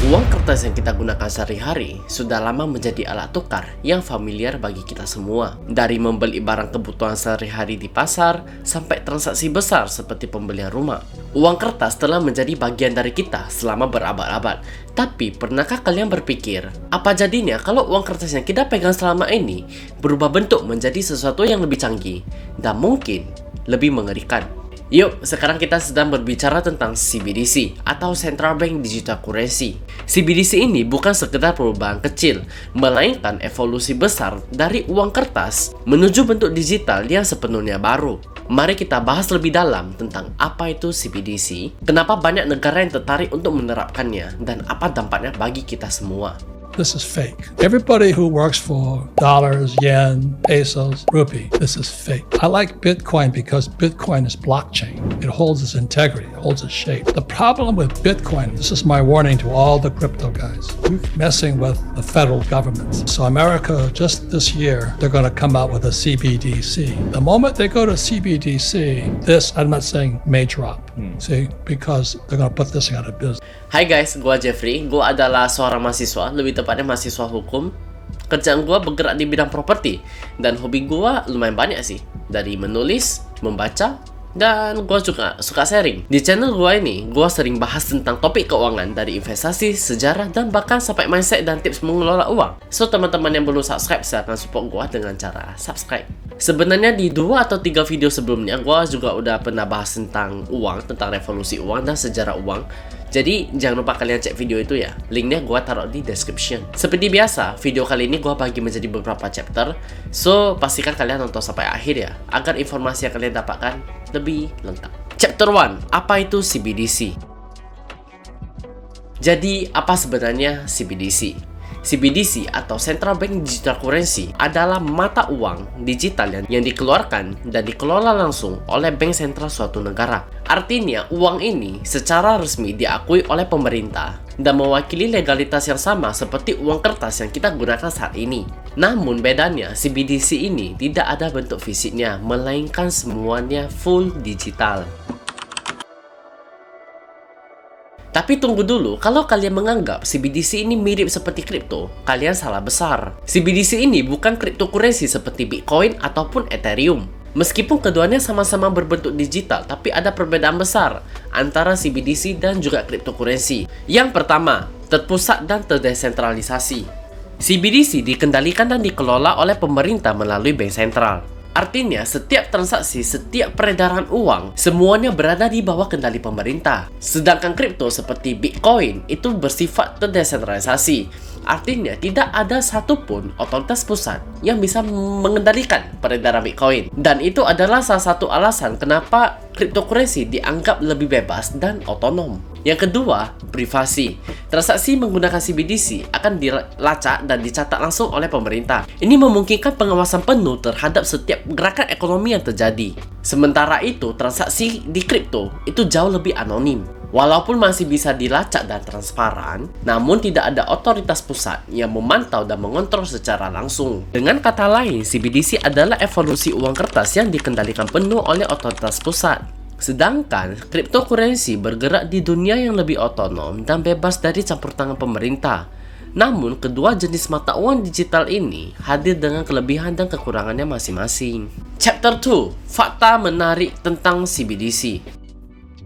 Uang kertas yang kita gunakan sehari-hari sudah lama menjadi alat tukar yang familiar bagi kita semua. Dari membeli barang kebutuhan sehari-hari di pasar, sampai transaksi besar seperti pembelian rumah. Uang kertas telah menjadi bagian dari kita selama berabad-abad. Tapi, pernahkah kalian berpikir, apa jadinya kalau uang kertas yang kita pegang selama ini berubah bentuk menjadi sesuatu yang lebih canggih dan mungkin lebih mengerikan? Yuk, sekarang kita sedang berbicara tentang CBDC atau Central Bank Digital Currency. CBDC ini bukan sekedar perubahan kecil, melainkan evolusi besar dari uang kertas menuju bentuk digital yang sepenuhnya baru. Mari kita bahas lebih dalam tentang apa itu CBDC, kenapa banyak negara yang tertarik untuk menerapkannya, dan apa dampaknya bagi kita semua. This is fake. Everybody who works for dollars, yen, pesos, rupee, this is fake. I like Bitcoin because Bitcoin is blockchain. It holds its integrity, it holds its shape. The problem with Bitcoin, this is my warning to all the crypto guys, you're messing with the federal government. So America, just this year, they're going to come out with a CBDC. The moment they go to CBDC, this, I'm not saying may drop. See, because they're going to put this thing out of business. Hai guys, gua Jeffrey. Gua adalah seorang mahasiswa, lebih tepatnya mahasiswa hukum. Kerjaan gua bergerak di bidang properti, dan hobi gua lumayan banyak sih. Dari menulis, membaca, dan gua juga suka sharing. Di channel gua ini, gua sering bahas tentang topik keuangan dari investasi, sejarah, dan bahkan sampai mindset dan tips mengelola uang. So, teman-teman yang belum subscribe, silahkan support gua dengan cara subscribe. Sebenarnya di 2 atau 3 video sebelumnya, gua juga udah pernah bahas tentang uang, tentang revolusi uang dan sejarah uang. Jadi, jangan lupa kalian cek video itu ya. Linknya gua taruh di description. Seperti biasa, video kali ini gua bagi menjadi beberapa chapter. So, pastikan kalian nonton sampai akhir ya, agar informasi yang kalian dapatkan lebih lengkap. Chapter 1, apa itu CBDC? Jadi, apa sebenarnya CBDC? CBDC atau Central Bank Digital Currency adalah mata uang digital yang dikeluarkan dan dikelola langsung oleh bank sentral suatu negara. Artinya, uang ini secara resmi diakui oleh pemerintah dan mewakili legalitas yang sama seperti uang kertas yang kita gunakan saat ini. Namun bedanya, CBDC ini tidak ada bentuk fisiknya, melainkan semuanya full digital. Tapi tunggu dulu, kalau kalian menganggap CBDC ini mirip seperti kripto, kalian salah besar. CBDC ini bukan cryptocurrency seperti Bitcoin ataupun Ethereum. Meskipun keduanya sama-sama berbentuk digital, tapi ada perbedaan besar antara CBDC dan juga cryptocurrency. Yang pertama, terpusat dan terdesentralisasi. CBDC dikendalikan dan dikelola oleh pemerintah melalui bank sentral. Artinya, setiap transaksi, setiap peredaran uang, semuanya berada di bawah kendali pemerintah. Sedangkan kripto seperti Bitcoin itu bersifat terdesentralisasi. Artinya, tidak ada satupun otoritas pusat yang bisa mengendalikan peredaran Bitcoin. Dan itu adalah salah satu alasan kenapa cryptocurrency dianggap lebih bebas dan otonom. Yang kedua, privasi. Transaksi menggunakan CBDC akan dilacak dan dicatat langsung oleh pemerintah. Ini memungkinkan pengawasan penuh terhadap setiap gerakan ekonomi yang terjadi. Sementara itu, transaksi di kripto itu jauh lebih anonim. Walaupun masih bisa dilacak dan transparan, namun tidak ada otoritas pusat yang memantau dan mengontrol secara langsung. Dengan kata lain, CBDC adalah evolusi uang kertas yang dikendalikan penuh oleh otoritas pusat. Sedangkan, cryptocurrency bergerak di dunia yang lebih otonom dan bebas dari campur tangan pemerintah. Namun, kedua jenis mata uang digital ini hadir dengan kelebihan dan kekurangannya masing-masing. Chapter 2, fakta menarik tentang CBDC.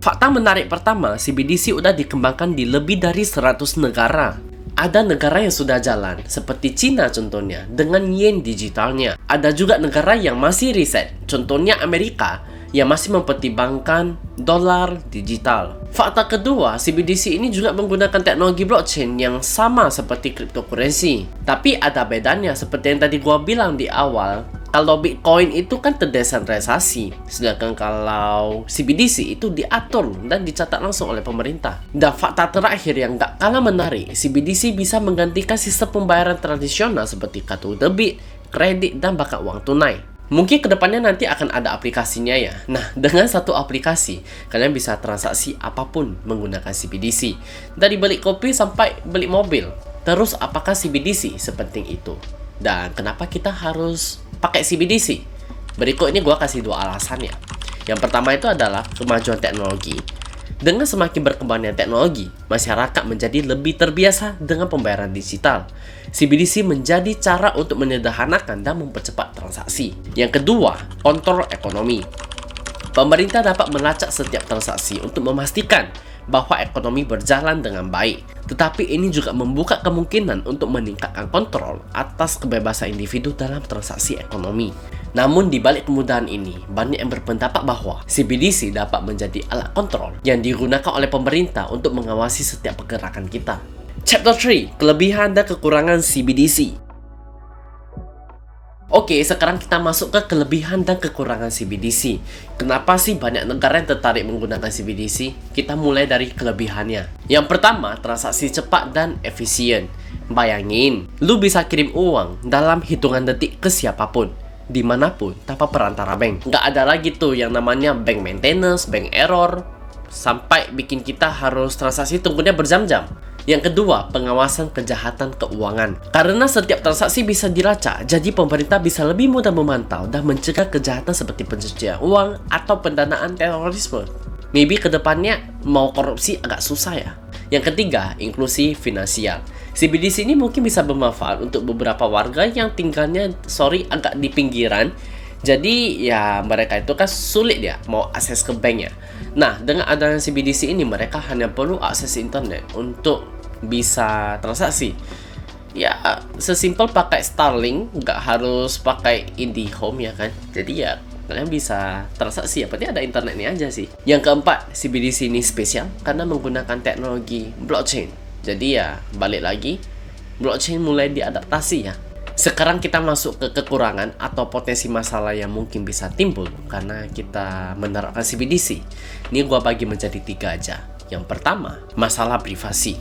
Fakta menarik pertama, CBDC udah dikembangkan di lebih dari 100 negara. Ada negara yang sudah jalan, seperti Cina contohnya, dengan yen digitalnya. Ada juga negara yang masih riset, contohnya Amerika, yang masih mempertimbangkan dolar digital. Fakta kedua, CBDC ini juga menggunakan teknologi blockchain yang sama seperti cryptocurrency. Tapi ada bedanya, seperti yang tadi gua bilang di awal. Kalau Bitcoin itu kan terdesentralisasi, sedangkan kalau CBDC itu diatur dan dicatat langsung oleh pemerintah. Dan fakta terakhir yang gak kalah menarik, CBDC bisa menggantikan sistem pembayaran tradisional seperti kartu debit, kredit, dan bahkan uang tunai. Mungkin kedepannya nanti akan ada aplikasinya ya. Nah, dengan satu aplikasi, kalian bisa transaksi apapun menggunakan CBDC. Dari beli kopi sampai beli mobil. Terus, apakah CBDC sepenting itu? Dan kenapa kita harus pakai CBDC? Berikut ini gue kasih 2 alasannya. Yang pertama itu adalah kemajuan teknologi. Dengan semakin berkembangnya teknologi, masyarakat menjadi lebih terbiasa dengan pembayaran digital. CBDC menjadi cara untuk menyederhanakan dan mempercepat transaksi. Yang kedua, kontrol ekonomi. Pemerintah dapat melacak setiap transaksi untuk memastikan bahwa ekonomi berjalan dengan baik. Tetapi ini juga membuka kemungkinan untuk meningkatkan kontrol atas kebebasan individu dalam transaksi ekonomi. Namun di balik kemudahan ini, banyak yang berpendapat bahwa CBDC dapat menjadi alat kontrol yang digunakan oleh pemerintah untuk mengawasi setiap pergerakan kita. Chapter 3, kelebihan dan kekurangan CBDC. Oke, sekarang kita masuk ke kelebihan dan kekurangan CBDC. Kenapa sih banyak negara yang tertarik menggunakan CBDC? Kita mulai dari kelebihannya. Yang pertama, transaksi cepat dan efisien. Bayangin, lu bisa kirim uang dalam hitungan detik ke siapapun, dimanapun, tanpa perantara bank. Nggak ada lagi tuh yang namanya bank maintenance, bank error, sampai bikin kita harus transaksi tunggunya berjam-jam. Yang kedua, pengawasan kejahatan keuangan. Karena setiap transaksi bisa dilacak, jadi pemerintah bisa lebih mudah memantau dan mencegah kejahatan seperti pencucian uang atau pendanaan terorisme. Maybe kedepannya mau korupsi agak susah ya. Yang ketiga, inklusi finansial. CBDC ini mungkin bisa bermanfaat untuk beberapa warga yang tinggalnya agak di pinggiran. Jadi ya mereka itu kan sulit ya mau akses ke banknya. Nah, dengan adanya CBDC ini mereka hanya perlu akses internet untuk bisa transaksi. Ya sesimpel pakai Starlink, nggak harus pakai IndiHome ya kan. Jadi ya kalian bisa transaksi, yang penting ada internetnya aja sih. Yang keempat, CBDC ini spesial karena menggunakan teknologi blockchain. Jadi ya balik lagi, blockchain mulai diadaptasi ya. Sekarang kita masuk ke kekurangan atau potensi masalah yang mungkin bisa timbul karena kita menerapkan CBDC. Ini gua bagi menjadi 3 aja. Yang pertama, masalah privasi.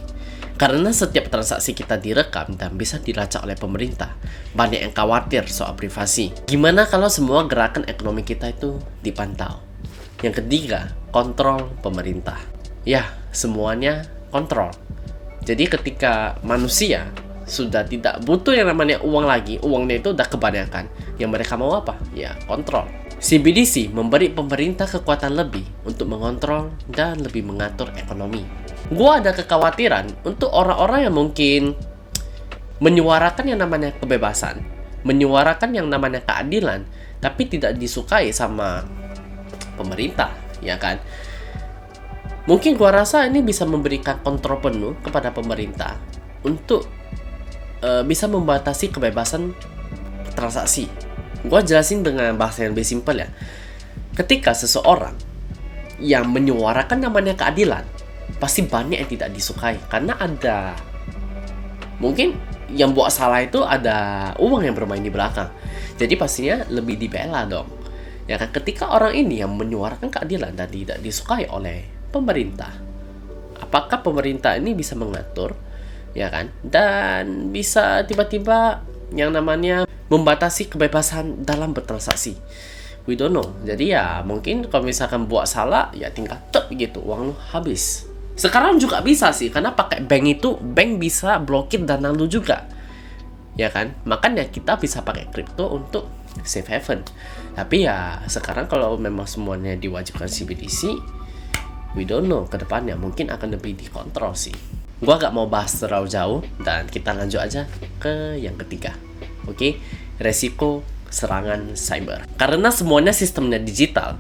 Karena setiap transaksi kita direkam dan bisa dilacak oleh pemerintah, banyak yang khawatir soal privasi. Gimana kalau semua gerakan ekonomi kita itu dipantau? Yang ketiga, kontrol pemerintah. Ya, semuanya kontrol. Jadi ketika manusia sudah tidak butuh yang namanya uang lagi, uangnya itu udah kebanyakan. Yang mereka mau apa? Ya, kontrol. CBDC memberi pemerintah kekuatan lebih untuk mengontrol dan lebih mengatur ekonomi. Gua ada kekhawatiran untuk orang-orang yang mungkin menyuarakan yang namanya kebebasan, menyuarakan yang namanya keadilan, tapi tidak disukai sama pemerintah, ya kan? Mungkin gua rasa ini bisa memberikan kontrol penuh kepada pemerintah untuk bisa membatasi kebebasan transaksi. Gua jelasin dengan bahasa yang lebih simpel ya. Ketika seseorang yang menyuarakan namanya keadilan, pasti banyak yang tidak disukai karena ada mungkin yang buat salah itu ada uang yang bermain di belakang. Jadi pastinya lebih dibela dong. Ya kan, ketika orang ini yang menyuarakan keadilan dan tidak disukai oleh pemerintah, apakah pemerintah ini bisa mengatur, ya kan, dan bisa tiba-tiba yang namanya membatasi kebebasan dalam bertransaksi? We don't know. Jadi ya mungkin kalau misalkan buat salah ya tinggal tep gitu, uang lu habis. Sekarang juga bisa sih, karena pakai bank itu, bank bisa blokir dana lu juga, ya kan? Makanya kita bisa pakai kripto untuk safe haven. Tapi ya sekarang kalau memang semuanya diwajibkan CBDC, we don't know ke depannya, mungkin akan lebih dikontrol sih. Gua gak mau bahas terlalu jauh dan kita lanjut aja ke yang ketiga. Oke, resiko serangan cyber. Karena semuanya sistemnya digital,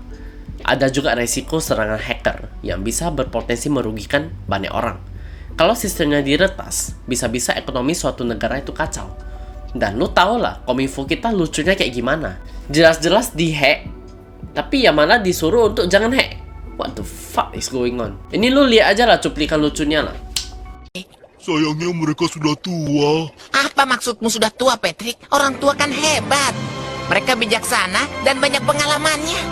ada juga resiko serangan hacker yang bisa berpotensi merugikan banyak orang. Kalau sistemnya diretas, bisa-bisa ekonomi suatu negara itu kacau. Dan lu tau lah, Kominfo kita lucunya kayak gimana. Jelas-jelas di-hack, tapi ya malah disuruh untuk jangan hack. What the fuck is going on? Ini lu lihat aja lah cuplikan lucunya lah. Sayangnya mereka sudah tua. Apa maksudmu sudah tua, Patrick? Orang tua kan hebat. Mereka bijaksana dan banyak pengalamannya.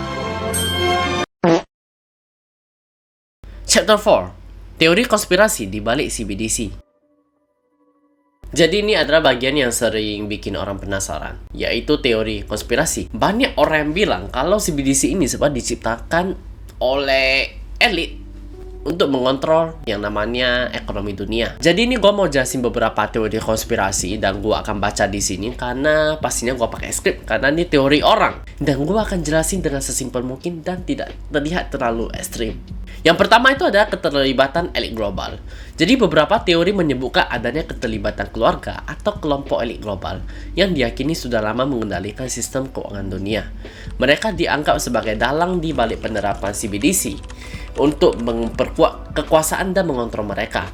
Chapter 4, teori konspirasi di balik CBDC. Jadi ini adalah bagian yang sering bikin orang penasaran, yaitu teori konspirasi. Banyak orang yang bilang kalau CBDC ini sebab diciptakan oleh elit untuk mengontrol yang namanya ekonomi dunia. Jadi ini gue mau jelasin beberapa teori konspirasi dan gue akan baca di sini karena pastinya gue pakai skrip karena ini teori orang. Dan gue akan jelasin dengan sesimpel mungkin dan tidak terlihat terlalu ekstrim. Yang pertama itu adalah keterlibatan elit global. Jadi beberapa teori menyebutkan adanya keterlibatan keluarga atau kelompok elit global yang diyakini sudah lama mengendalikan sistem keuangan dunia. Mereka dianggap sebagai dalang di balik penerapan CBDC untuk memperkuat kekuasaan dan mengontrol mereka.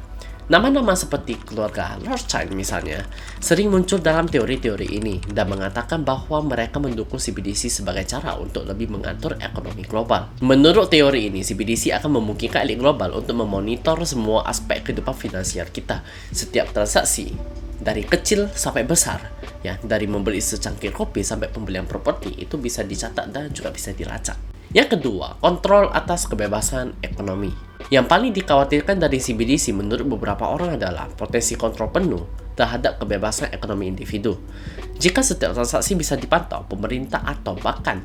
Nama-nama seperti keluarga Rothschild misalnya sering muncul dalam teori-teori ini dan mengatakan bahwa mereka mendukung CBDC sebagai cara untuk lebih mengatur ekonomi global. Menurut teori ini, CBDC akan memungkinkan elit global untuk memonitor semua aspek kehidupan finansial kita, setiap transaksi dari kecil sampai besar, ya, dari membeli secangkir kopi sampai pembelian properti itu bisa dicatat dan juga bisa dilacak. Yang kedua, kontrol atas kebebasan ekonomi. Yang paling dikhawatirkan dari CBDC menurut beberapa orang adalah potensi kontrol penuh terhadap kebebasan ekonomi individu. Jika setiap transaksi bisa dipantau, pemerintah atau bahkan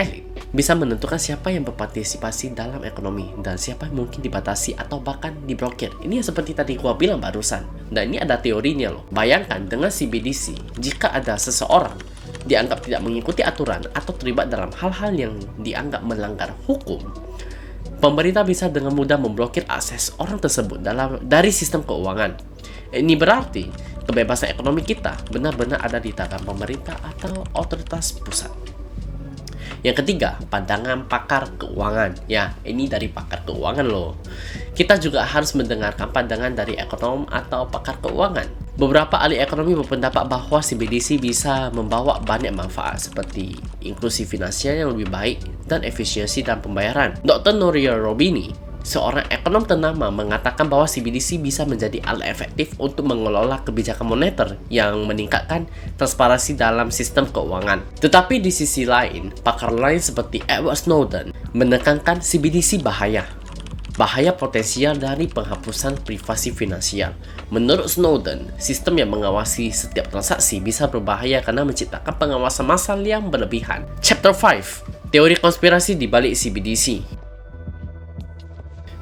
elit bisa menentukan siapa yang berpartisipasi dalam ekonomi dan siapa yang mungkin dibatasi atau bahkan diblokir. Ini seperti tadi gua bilang barusan. Dan ini ada teorinya loh. Bayangkan dengan CBDC, jika ada seseorang dianggap tidak mengikuti aturan atau terlibat dalam hal-hal yang dianggap melanggar hukum, pemerintah bisa dengan mudah memblokir akses orang tersebut dari sistem keuangan. Ini berarti kebebasan ekonomi kita benar-benar ada di tangan pemerintah atau otoritas pusat. Yang ketiga, pandangan pakar keuangan. Ya, ini dari pakar keuangan loh. Kita juga harus mendengarkan pandangan dari ekonom atau pakar keuangan. Beberapa ahli ekonomi berpendapat bahwa CBDC bisa membawa banyak manfaat seperti inklusi finansial yang lebih baik dan efisiensi dalam pembayaran. Dr. Noria Robini, seorang ekonom ternama, mengatakan bahwa CBDC bisa menjadi alat efektif untuk mengelola kebijakan moneter yang meningkatkan transparansi dalam sistem keuangan. Tetapi di sisi lain, pakar lain seperti Edward Snowden menekankan CBDC bahaya potensial dari penghapusan privasi finansial. Menurut Snowden, sistem yang mengawasi setiap transaksi bisa berbahaya karena menciptakan pengawasan massal yang berlebihan. Chapter 5, Teori konspirasi di balik CBDC.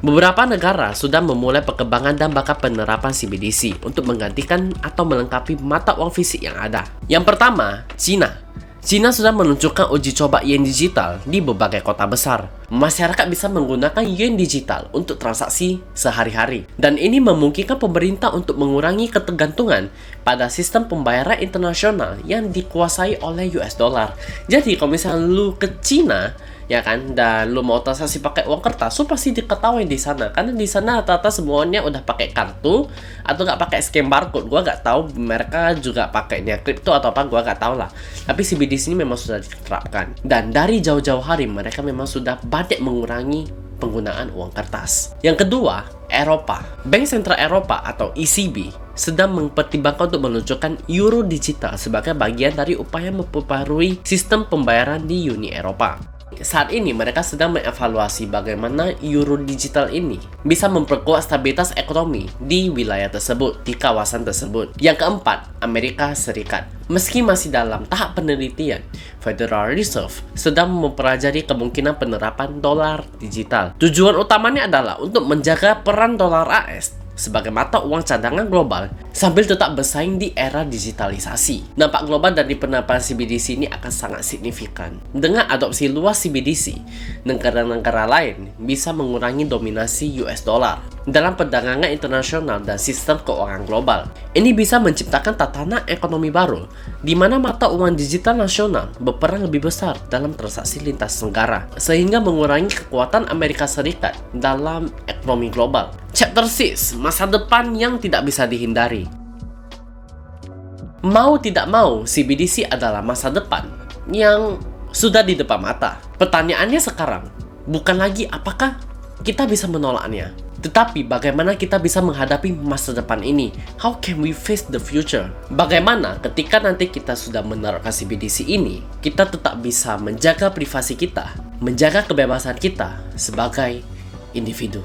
Beberapa negara sudah memulai perkembangan dan bahkan penerapan CBDC untuk menggantikan atau melengkapi mata uang fisik yang ada. Yang pertama, China. China sudah menunjukkan uji coba yen digital di berbagai kota besar. Masyarakat bisa menggunakan yen digital untuk transaksi sehari-hari. Dan ini memungkinkan pemerintah untuk mengurangi ketergantungan pada sistem pembayaran internasional yang dikuasai oleh US dollar. Jadi kalau misalnya lu ke China, ya kan, dan lu mau transaksi pakai uang kertas, lu pasti diketahui di sana, karena di sana rata-rata semuanya udah pakai kartu atau nggak pakai scan barcode. Gua nggak tahu mereka juga pakainya kripto atau apa, gua nggak tahu lah. Tapi CBDC ini memang sudah diterapkan, dan dari jauh-jauh hari mereka memang sudah banyak mengurangi penggunaan uang kertas. Yang kedua, Eropa. Bank Sentral Eropa atau ECB sedang mempertimbangkan untuk menunjukkan euro digital sebagai bagian dari upaya memperbarui sistem pembayaran di Uni Eropa. Saat ini mereka sedang mengevaluasi bagaimana euro digital ini bisa memperkuat stabilitas ekonomi di wilayah tersebut, di kawasan tersebut. Yang keempat, Amerika Serikat. Meski masih dalam tahap penelitian, Federal Reserve sedang mempelajari kemungkinan penerapan dolar digital. Tujuan utamanya adalah untuk menjaga peran dolar AS sebagai mata uang cadangan global sambil tetap bersaing di era digitalisasi. Dampak global dari penerapan CBDC ini akan sangat signifikan. Dengan adopsi luas CBDC, negara-negara lain bisa mengurangi dominasi US dollar dalam perdagangan internasional dan sistem keuangan global. Ini bisa menciptakan tatanan ekonomi baru, di mana mata uang digital nasional berperan lebih besar dalam transaksi lintas negara, sehingga mengurangi kekuatan Amerika Serikat dalam ekonomi global. Chapter 6, masa depan yang tidak bisa dihindari. Mau tidak mau, CBDC adalah masa depan yang sudah di depan mata. Pertanyaannya sekarang, bukan lagi apakah kita bisa menolaknya, tetapi bagaimana kita bisa menghadapi masa depan ini. How can we face the future? Bagaimana ketika nanti kita sudah menerapkan CBDC ini, kita tetap bisa menjaga privasi kita, menjaga kebebasan kita sebagai individu.